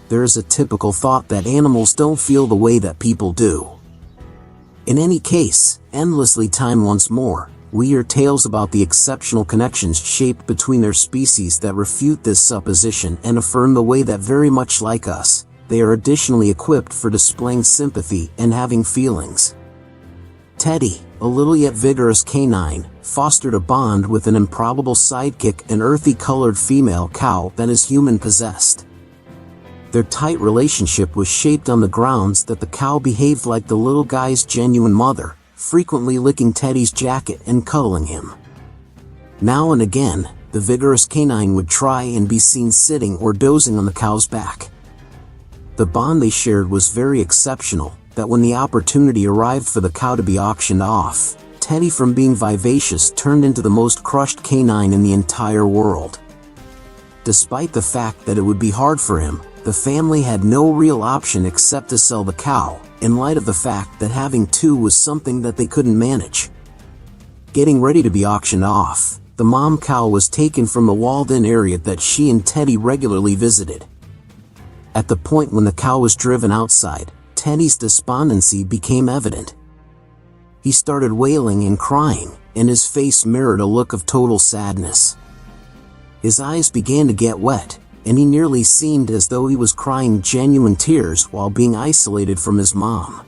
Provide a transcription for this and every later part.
there is a typical thought that animals don't feel the way that people do. In any case, endlessly time once more, we hear tales about the exceptional connections shaped between their species that refute this supposition and affirm the way that very much like us, they are additionally equipped for displaying sympathy and having feelings. Teddy, a little yet vigorous canine, fostered a bond with an improbable sidekick, an earthy-colored female cow that is human-possessed. Their tight relationship was shaped on the grounds that the cow behaved like the little guy's genuine mother, frequently licking Teddy's jacket and cuddling him. Now and again, the vigorous canine would try and be seen sitting or dozing on the cow's back. The bond they shared was very exceptional, that when the opportunity arrived for the cow to be auctioned off, Teddy, from being vivacious, turned into the most crushed canine in the entire world. Despite the fact that it would be hard for him, the family had no real option except to sell the cow, in light of the fact that having two was something that they couldn't manage. Getting ready to be auctioned off, the mom cow was taken from the walled-in area that she and Teddy regularly visited. At the point when the cow was driven outside, Teddy's despondency became evident. He started wailing and crying, and his face mirrored a look of total sadness. His eyes began to get wet, and he nearly seemed as though he was crying genuine tears while being isolated from his mom.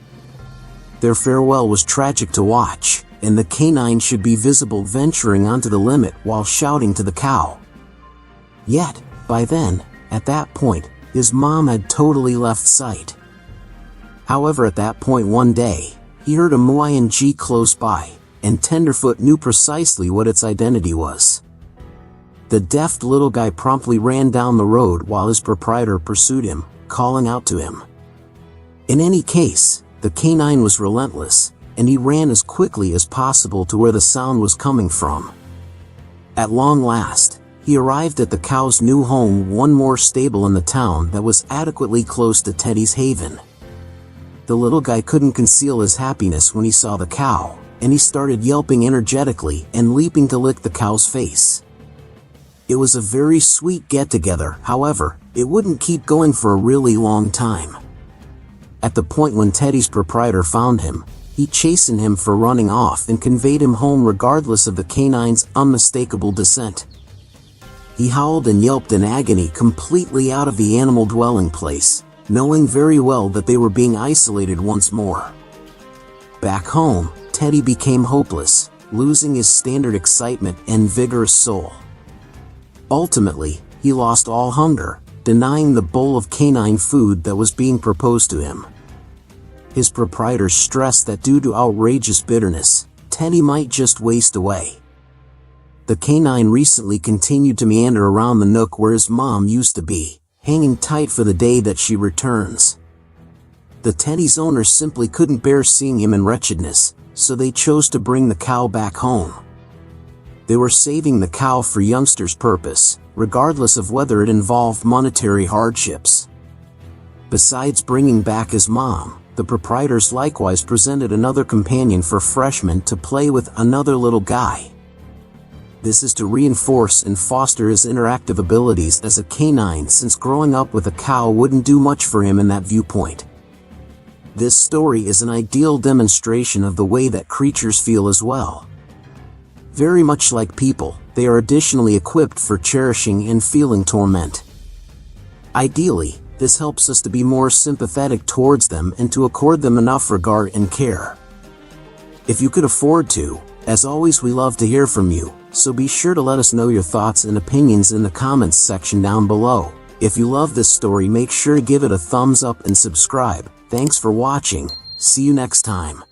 Their farewell was tragic to watch, and the canine should be visible venturing onto the limit while shouting to the cow. Yet, by then, at that point, his mom had totally left sight. However, at that point one day, he heard a moo close by, and Tenderfoot knew precisely what its identity was. The deft little guy promptly ran down the road while his proprietor pursued him, calling out to him. In any case, the canine was relentless, and he ran as quickly as possible to where the sound was coming from. At long last, he arrived at the cow's new home, one more stable in the town that was adequately close to Teddy's haven. The little guy couldn't conceal his happiness when he saw the cow, and he started yelping energetically and leaping to lick the cow's face. It was a very sweet get-together. However, it wouldn't keep going for a really long time. At the point when Teddy's proprietor found him, he chastened him for running off and conveyed him home regardless of the canine's unmistakable dissent. He howled and yelped in agony, completely out of the animal dwelling place, knowing very well that they were being isolated once more. Back home, Teddy became hopeless, losing his standard excitement and vigorous soul. Ultimately, he lost all hunger, denying the bowl of canine food that was being proposed to him. His proprietor stressed that due to outrageous bitterness, Teddy might just waste away. The canine recently continued to meander around the nook where his mom used to be, hanging tight for the day that she returns. The Teddy's owners simply couldn't bear seeing him in wretchedness, so they chose to bring the cow back home. They were saving the cow for youngsters' purpose, regardless of whether it involved monetary hardships. Besides bringing back his mom, the proprietors likewise presented another companion for Freshman to play with, another little guy. This is to reinforce and foster his interactive abilities as a canine, since growing up with a cow wouldn't do much for him in that viewpoint. This story is an ideal demonstration of the way that creatures feel as well. Very much like people, they are additionally equipped for cherishing and feeling torment. Ideally, this helps us to be more sympathetic towards them and to accord them enough regard and care. If you could afford to, as always, we love to hear from you, so be sure to let us know your thoughts and opinions in the comments section down below. If you love this story, make sure to give it a thumbs up and subscribe. Thanks for watching. See you next time.